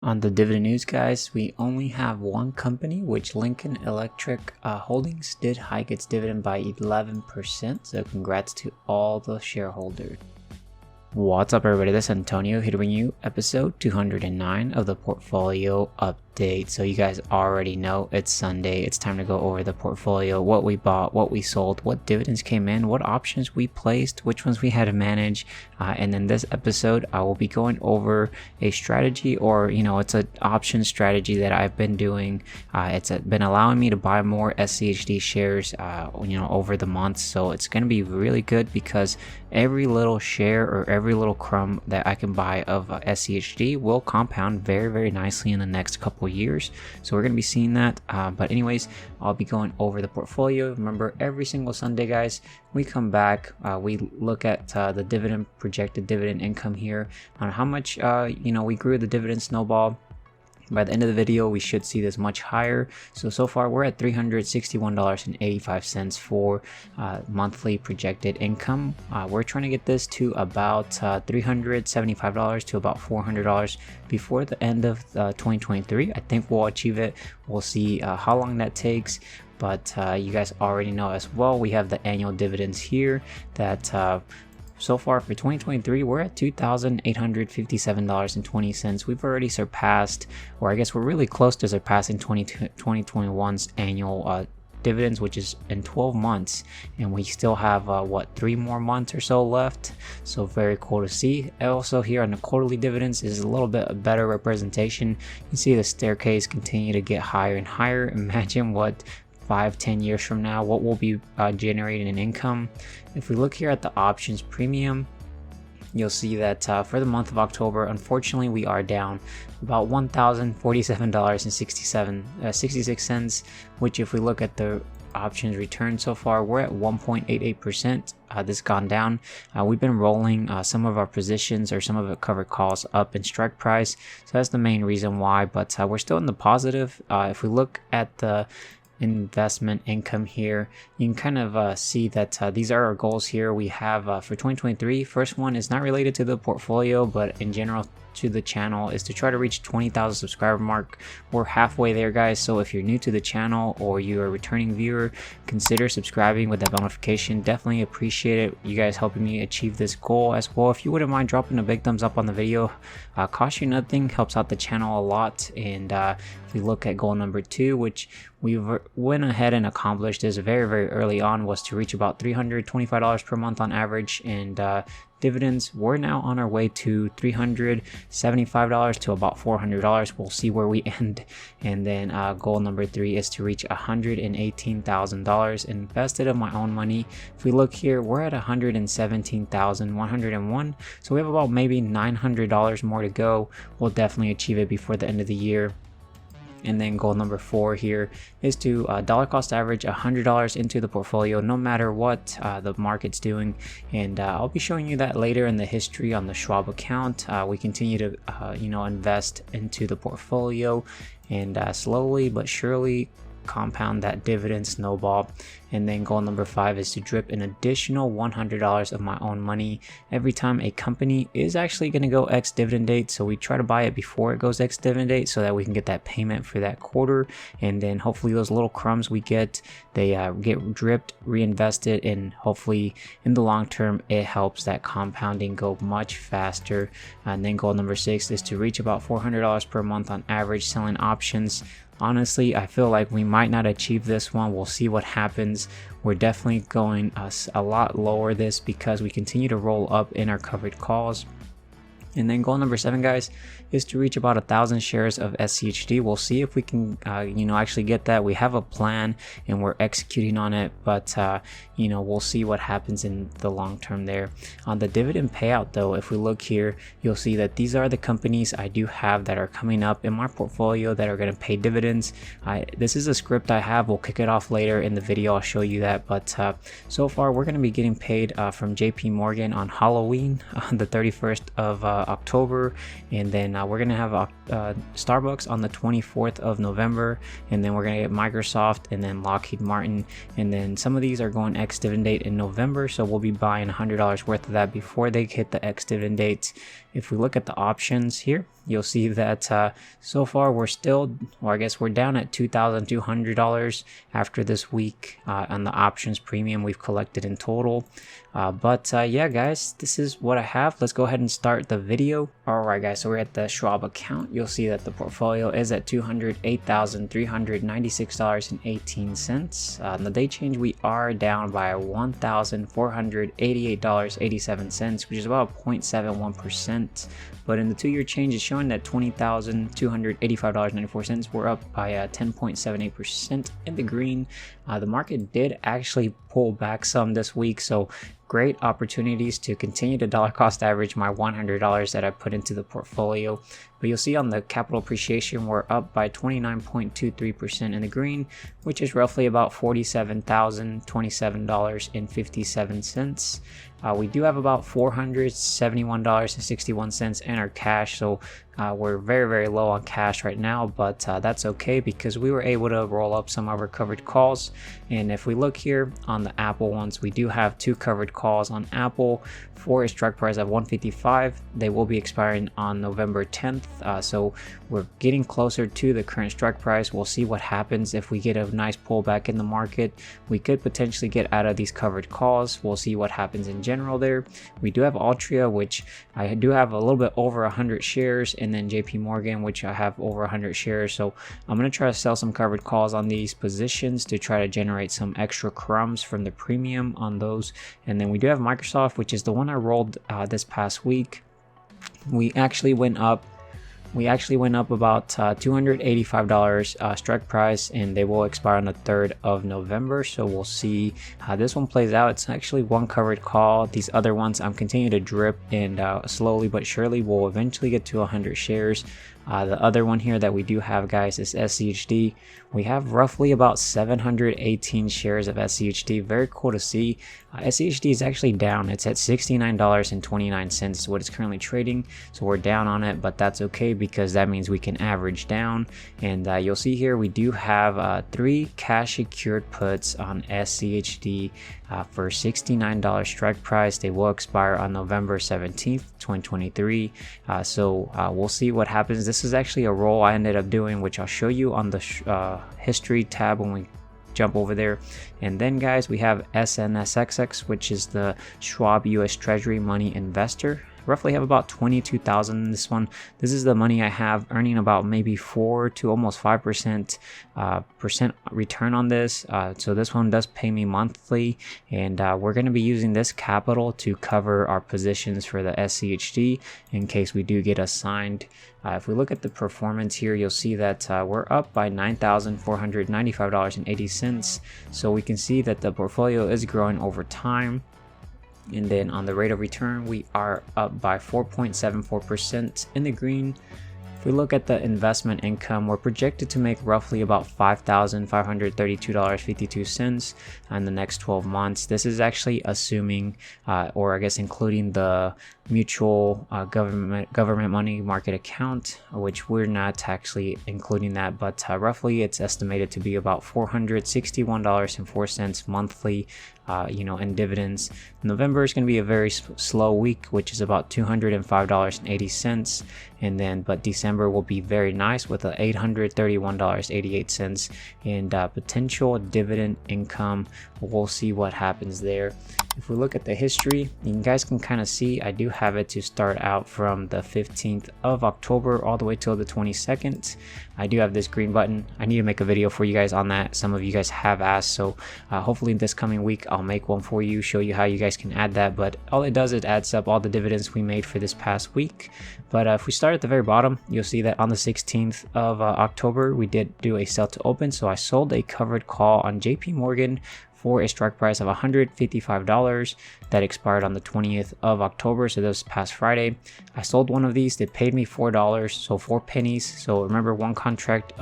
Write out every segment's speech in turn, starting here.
On the dividend news, guys, we only have one company, which Lincoln Electric Holdings did hike its dividend by 11%. So congrats to all the shareholders. What's up, everybody? This is Antonio here to bring you episode 209 of the portfolio update. So you guys already know it's Sunday. It's time to go over the portfolio, what we bought, what we sold, what dividends came in, what options we placed, which ones we had to manage. And in this episode, I will be going over a strategy, or it's an option strategy that I've been doing. It's been allowing me to buy more SCHD shares, over the months. So it's going to be really good because every little share or every little crumb that I can buy of SCHD will compound very, very nicely in the next couple years. So we're going to be seeing that. But anyways, I'll be going over the portfolio. Remember, every single Sunday, guys, we come back, we look at the projected dividend income here on how much we grew the dividend snowball. By the end of the video, we should see this much higher. So far we're at $361.85 for monthly projected income. We're trying to get this to about $375 to about $400 before the end of 2023. I think we'll achieve it. We'll see how long that takes. But you guys already know as well, we have the annual dividends here that so far for 2023, we're at $2,857.20. We've already surpassed, or I guess we're really close to surpassing 2021's annual dividends, which is in 12 months, and we still have 3 more months or so left. So very cool to see. Also here on the quarterly dividends is a little bit a better representation. You see the staircase continue to get higher and higher. Imagine what 5-10 years from now, what will be generating in income. If we look here at the options premium, you'll see that for the month of October, unfortunately, we are down about $1,047.66, which if we look at the options return so far, we're at 1.88%. This has gone down. We've been rolling some of our positions, or some of it covered calls, up in strike price. So that's the main reason why, but we're still in the positive. If we look at the investment income here, you can kind of see that these are our goals here. We have for 2023, first one is not related to the portfolio, but in general to the channel, is to try to reach 20,000 subscriber mark. We're halfway there, guys. So if you're new to the channel or you're a returning viewer, consider subscribing with that bell notification. Definitely appreciate it, you guys helping me achieve this goal as well. If you wouldn't mind dropping a big thumbs up on the video, cost you nothing, helps out the channel a lot. And if we look at goal number 2, which we went ahead and accomplished this very, very early on, was to reach about $325 per month on average. And dividends, we're now on our way to $375 to about $400. We'll see where we end. And then goal number 3 is to reach $118,000 invested of my own money. If we look here, we're at $117,101. So we have about maybe $900 more to go. We'll definitely achieve it before the end of the year. And then goal number 4 here is to dollar cost average $100 into the portfolio, no matter what the market's doing. And I'll be showing you that later in the history on the Schwab account. We continue to invest into the portfolio, and slowly but surely compound that dividend snowball. And then goal number 5 is to drip an additional $100 of my own money every time a company is actually going to go ex dividend date. So we try to buy it before it goes ex dividend date so that we can get that payment for that quarter. And then hopefully those little crumbs we get, they get dripped, reinvested, and hopefully in the long term it helps that compounding go much faster. And then goal number 6 is to reach about $400 per month on average selling options. Honestly, I feel like we might not achieve this one. We'll see what happens. We're definitely going a lot lower this because we continue to roll up in our covered calls. And then goal number 7, guys, is to reach about 1,000 shares of SCHD. We'll see if we can, actually get that. We have a plan and we're executing on it, but we'll see what happens in the long term there. On the dividend payout, though, if we look here, you'll see that these are the companies I do have that are coming up in my portfolio that are going to pay dividends. This is a script I have. We'll kick it off later in the video. I'll show you that. But so far, we're going to be getting paid from JP Morgan on Halloween, on the 31st of October, and then we're gonna have Starbucks on the 24th of November, and then we're gonna get Microsoft, and then Lockheed Martin, and then some of these are going ex-dividend date in November, so we'll be buying $100 worth of that before they hit the ex-dividend dates. If we look at the options here, you'll see that so far we're still, or I guess we're down at $2,200 after this week on the options premium we've collected in total. But yeah guys, this is what I have. Let's go ahead and start the video. Alright guys, so we're at the Schwab account. You'll see that the portfolio is at $208,396.18. On the day change we are down by $1,488.87, which is about 0.71%. But in the 2-year change, it's showing that $20,285.94. We're up by 10.78% in the green. The market did actually pull back some this week, so great opportunities to continue to dollar cost average my $100 that I put into the portfolio. But you'll see on the capital appreciation, we're up by 29.23% in the green, which is roughly about $47,027.57. We do have about $471.61 in our cash, so we're very low on cash right now, but that's okay because we were able to roll up some of our covered calls. And if we look here on the Apple ones, we do have 2 covered calls on Apple for a strike price of $155. They will be expiring on November 10th, so we're getting closer to the current strike price. We'll see what happens. If we get a nice pullback in the market, we could potentially get out of these covered calls. We'll see what happens in general there. We do have Altria, which I do have a little bit over 100 shares, and then JP Morgan, which I have over 100 shares. So I'm going to try to sell some covered calls on these positions to try to generate some extra crumbs from the premium on those. And then we do have Microsoft, which is the one I rolled this past week. We actually went up about $285 strike price, and they will expire on the 3rd of November. So we'll see how this one plays out. It's actually one covered call. These other ones I'm continuing to drip, and slowly but surely we'll eventually get to 100 shares. The other one here that we do have, guys, is SCHD. We have roughly about 718 shares of SCHD. Very cool to see. SCHD is actually down. It's at $69.29 is what it's currently trading. So we're down on it, but that's okay because that means we can average down. And you'll see here we do have 3 cash secured puts on SCHD for $69 strike price. They will expire on November 17th, 2023. So we'll see what happens. This is actually a roll I ended up doing, which I'll show you on the history tab when we jump over there. And then guys, we have SNSXX, which is the Schwab US Treasury Money Investor. Roughly have about 22,000 in this one. This is the money I have earning about maybe 4 to almost 5% return on this. So this one does pay me monthly, and we're going to be using this capital to cover our positions for the SCHD in case we do get assigned. If we look at the performance here, you'll see that we're up by $9,495.80. So we can see that the portfolio is growing over time. And then on the rate of return, we are up by 4.74% in the green. If we look at the investment income, we're projected to make roughly about $5,532.52 in the next 12 months. This is actually assuming, or I guess including the mutual government money market account, which we're not actually including that, but roughly it's estimated to be about $461.04 monthly, in dividends. November is going to be a very slow week, which is about $205.80, and then but December will be very nice with a $831.88 in potential dividend income. We'll see what happens there. If we look at the history, you guys can kind of see I do have it to start out from the 15th of October all the way till the 22nd. I do have this green button. I need to make a video for you guys on that. Some of you guys have asked, so hopefully this coming week I'll make one for you, show you how you guys can add that. But all it does, it adds up all the dividends we made for this past week. But if we start at the very bottom, you'll see that on the 16th of October we did do a sell to open. So I sold a covered call on JP Morgan for a strike price of $155 that expired on the 20th of October. So this past Friday, I sold one of these. They paid me $4, so 4 pennies. So remember, one contract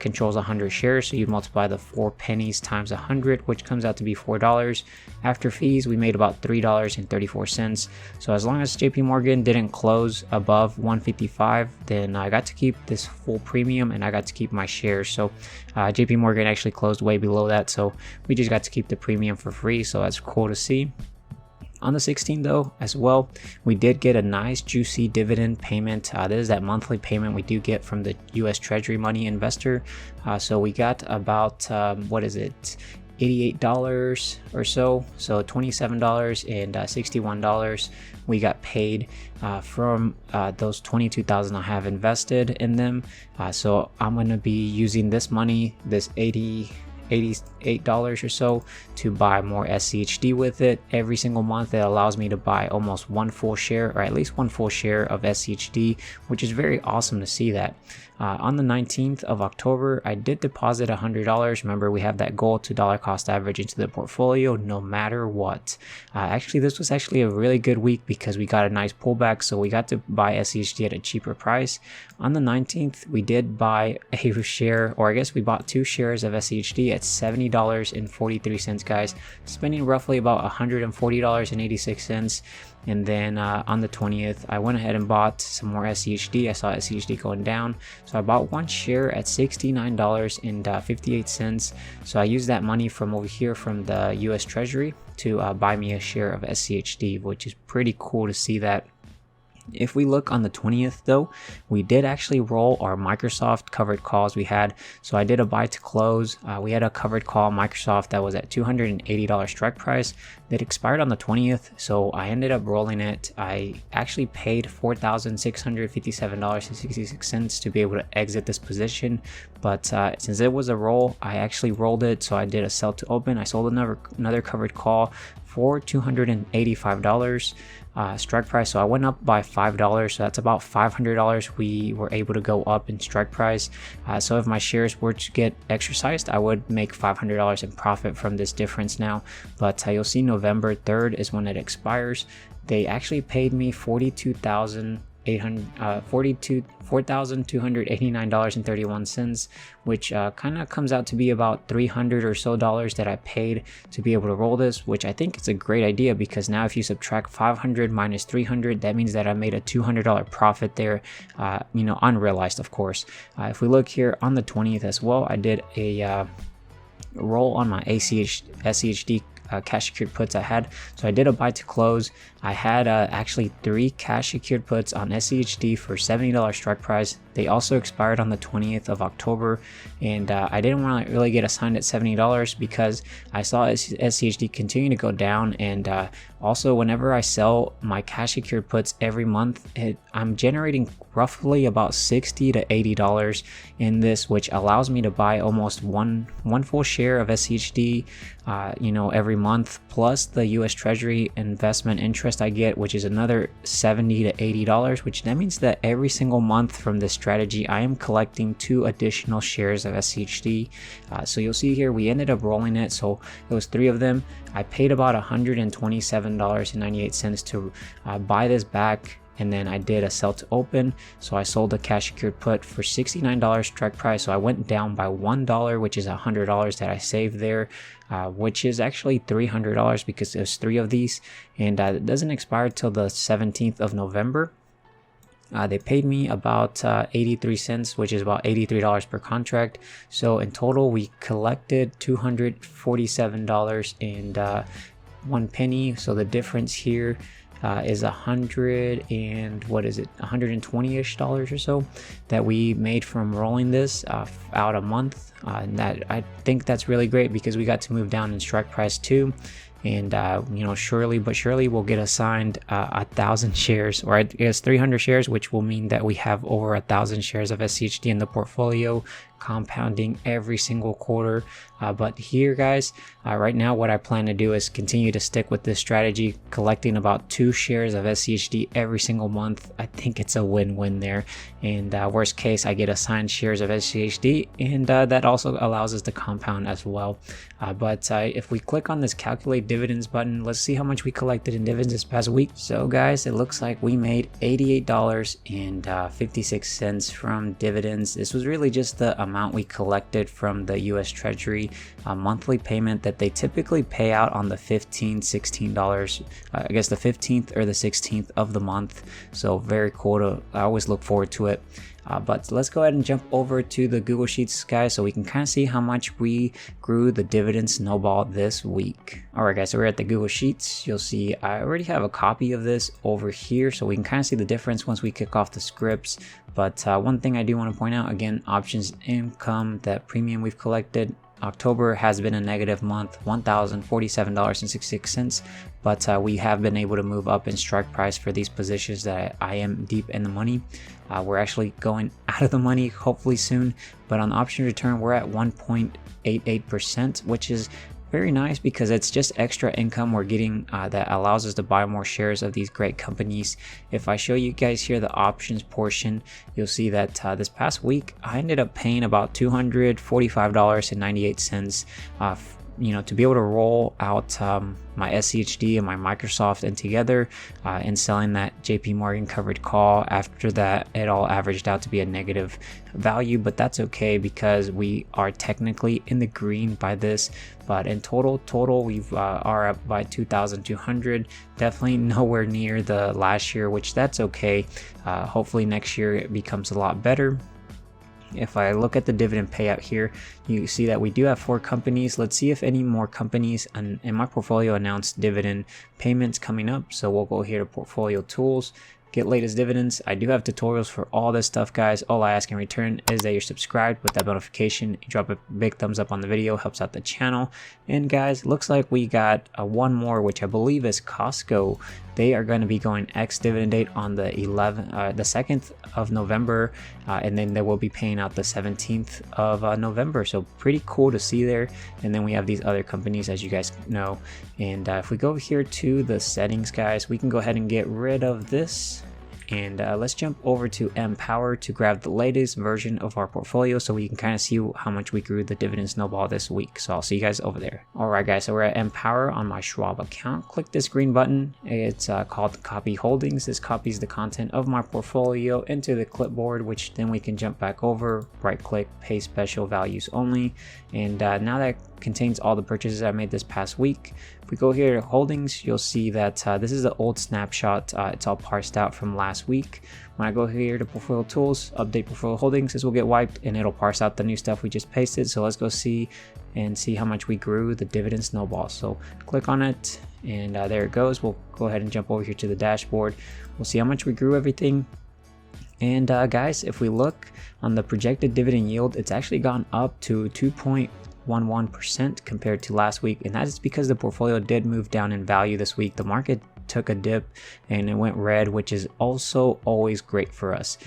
controls 100 shares, so you multiply the 4 pennies times 100, which comes out to be $4. After fees, we made about $3.34. So as long as JP Morgan didn't close above 155, then I got to keep this full premium and I got to keep my shares. So JP Morgan actually closed way below that, so we just got to keep the premium for free. So that's cool to see. On the 16th though, as well, we did get a nice juicy dividend payment. This is that monthly payment we do get from the US Treasury money investor. So we got about, what is it? $88 or so, $27 and $61 we got paid from those 22,000 I have invested in them. So I'm going to be using this money, this $88 or so, to buy more SCHD with it every single month. It allows me to buy almost one full share, or at least one full share of SCHD, which is very awesome to see that. On the 19th of October, I did deposit $100. Remember, we have that goal to dollar cost average into the portfolio no matter what. Actually, this was actually a really good week because we got a nice pullback, so we got to buy SCHD at a cheaper price. On the 19th, we did buy a share, or I guess we bought 2 shares of SCHD at $70.43, guys, spending roughly about $140.86. And then on the 20th, I went ahead and bought some more SCHD. I saw SCHD going down, so I bought 1 share at $69.58. So I used that money from over here from the US Treasury to buy me a share of SCHD, which is pretty cool to see that. If we look on the 20th though, we did actually roll our Microsoft covered calls we had. So I did a buy to close. We had a covered call Microsoft that was at $280 strike price that expired on the 20th. So I ended up rolling it. I actually paid $4,657.66 to be able to exit this position. But since it was a roll, I actually rolled it. So I did a sell to open. I sold another covered call for $285 strike price. So I went up by $5, so that's about $500 we were able to go up in strike price. So if my shares were to get exercised, I would make $500 in profit from this difference now. But you'll see November 3rd is when it expires. They actually paid me $4,289.31, which kind of comes out to be about $300 or so that I paid to be able to roll this, which I think is a great idea, because now if you subtract 500 minus 300, that means that I made a $200 profit there, unrealized, of course. If we look here on the 20th as well, I did a roll on my SCHD cash secured puts I had. So I did a buy to close. I had actually 3 cash secured puts on SCHD for $70 strike price. They also expired on the 20th of October, and I didn't want to really get assigned at $70 because I saw SCHD continue to go down, and also whenever I sell my cash secured puts every month, I'm generating roughly about $60 to $80 in this, which allows me to buy almost one full share of SCHD every month, plus the US Treasury investment interest I get, which is another $70 to $80, which that means that every single month from this strategy I am collecting 2 additional shares of SCHD. So you'll see here we ended up rolling it, so it was 3 of them. I paid about $127.98 to buy this back, and then I did a sell to open. So I sold a cash secured put for $69 strike price. So I went down by $1, which is $100 that I saved there, which is actually $300 because there's 3 of these, and it doesn't expire till the 17th of November. They paid me about 83 cents, which is about $83 per contract. So in total, we collected $247 and 1 penny. So the difference here is $120-ish or so that we made from rolling this out a month, and that I think that's really great because we got to move down in strike price too. And surely but surely we'll get assigned 1,000 shares, or I guess 300 shares, which will mean that we have over 1,000 shares of SCHD in the portfolio, compounding every single quarter. But here, guys, right now what I plan to do is continue to stick with this strategy, collecting about 2 shares of SCHD every single month. I think it's a win-win there, and worst case I get assigned shares of SCHD, and that also allows us to compound as well. But if we click on this calculate dividends button, let's see how much we collected in dividends this past week. So guys, it looks like we made $88.56 from dividends. This was really just the amount we collected from the US Treasury monthly payment that they typically pay out on the $16, I guess the 15th or the 16th of the month. So very cool I always look forward to it. But let's go ahead and jump over to the Google Sheets, guys, so we can kind of see how much we grew the dividend snowball this week. Alright guys, so we're at the Google Sheets. You'll see I already have a copy of this over here, so we can kind of see the difference once we kick off the scripts. But one thing I do want to point out, again, options income, that premium we've collected, October has been a negative month, $1,047.66, but we have been able to move up in strike price for these positions that I am deep in the money. We're actually going out of the money hopefully soon, but on the option return we're at 1.88%, which is very nice because it's just extra income we're getting that allows us to buy more shares of these great companies. If I show you guys here the options portion, you'll see that this past week I ended up paying about $245.98 to be able to roll out my SCHD and my Microsoft in together and selling that JP Morgan covered call. After that, it all averaged out to be a negative value, but that's okay because we are technically in the green by this. But in total we are up by 2,200. Definitely nowhere near the last year, which that's okay. Hopefully next year it becomes a lot better. If I look at the dividend payout here, you see that we do have 4 companies. Let's see if any more companies in my portfolio announced dividend payments coming up. So we'll go here to portfolio tools, get latest dividends. I do have tutorials for all this stuff, guys. All I ask in return is that you're subscribed with that notification. You drop a big thumbs up on the video, helps out the channel. And guys, looks like we got one more, which I believe is Costco. They are going to be going ex-dividend date on the 2nd of November, and then they will be paying out the 17th of November. So pretty cool to see there. And then we have these other companies, as you guys know. And if we go here to the settings, guys, we can go ahead and get rid of this. And let's jump over to Empower to grab the latest version of our portfolio so we can kind of see how much we grew the dividend snowball this week. So I'll see you guys over there. Alright guys, so we're at Empower on my Schwab account. Click this green button. It's called Copy Holdings. This copies the content of my portfolio into the clipboard, which then we can jump back over, right click, Paste Special Values Only. And now that contains all the purchases I made this past week. If we go here to holdings, you'll see that this is the old snapshot. It's all parsed out from last week. When I go here to portfolio tools, update portfolio holdings, this will get wiped and it'll parse out the new stuff we just pasted. So let's go see how much we grew the dividend snowball. So click on it and there it goes. We'll go ahead and jump over here to the dashboard. We'll see how much we grew everything. And guys, if we look on the projected dividend yield, it's actually gone up to 2.11% compared to last week, and that is because the portfolio did move down in value this week. The market took a dip and it went red, which is also always great for us.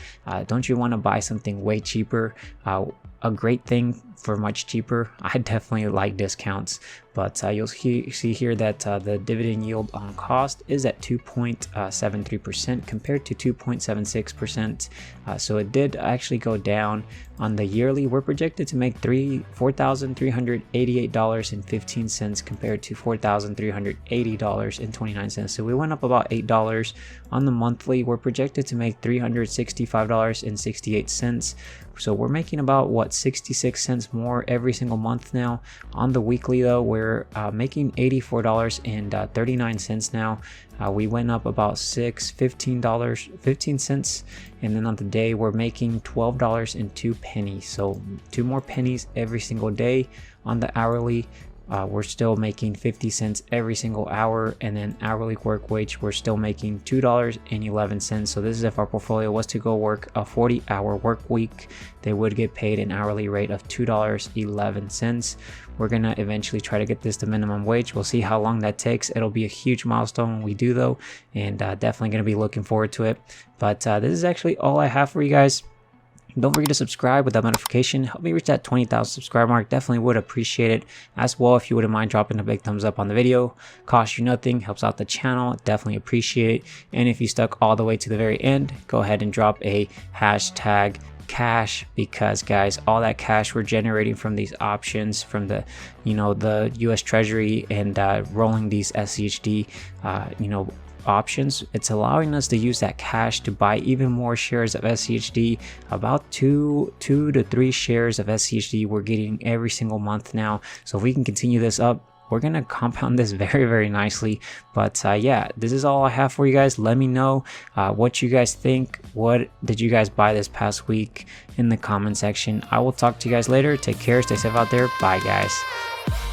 Don't you want to buy something way cheaper? A great thing for much cheaper. I definitely like discounts, but you'll see here that the dividend yield on cost is at 2.73% compared to 2.76%. So it did actually go down. On the yearly, we're projected to make $4,388.15 compared to $4,380.29. So we went up about $8. On the monthly, we're projected to make $365.68. So we're making about, what, 66 cents more every single month now. On the weekly though, we're making $84.39 now. We went up about $15, and then on the day we're making $12.02. So 2 more pennies every single day. On the hourly, we're still making 50 cents every single hour, and then hourly work wage, we're still making $2.11. So this is if our portfolio was to go work a 40-hour work week, they would get paid an hourly rate of $2.11. We're gonna eventually try to get this to minimum wage. We'll see how long that takes. It'll be a huge milestone when we do though, and definitely gonna be looking forward to it. But this is actually all I have for you guys. Don't forget to subscribe with that notification. Help me reach that 20,000 subscriber mark. Definitely would appreciate it. As well, if you wouldn't mind dropping a big thumbs up on the video. Costs you nothing, helps out the channel. Definitely appreciate it. And if you stuck all the way to the very end, go ahead and drop a hashtag cash, because guys, all that cash we're generating from these options, from the the US Treasury and rolling these SCHD options, it's allowing us to use that cash to buy even more shares of SCHD. About 2 to 3 shares of SCHD we're getting every single month now. So if we can continue this up, we're gonna compound this very, very nicely. But yeah, this is all I have for you guys. Let me know what you guys think. What did you guys buy this past week in the comment section? I will talk to you guys later. Take care, stay safe out there. Bye guys.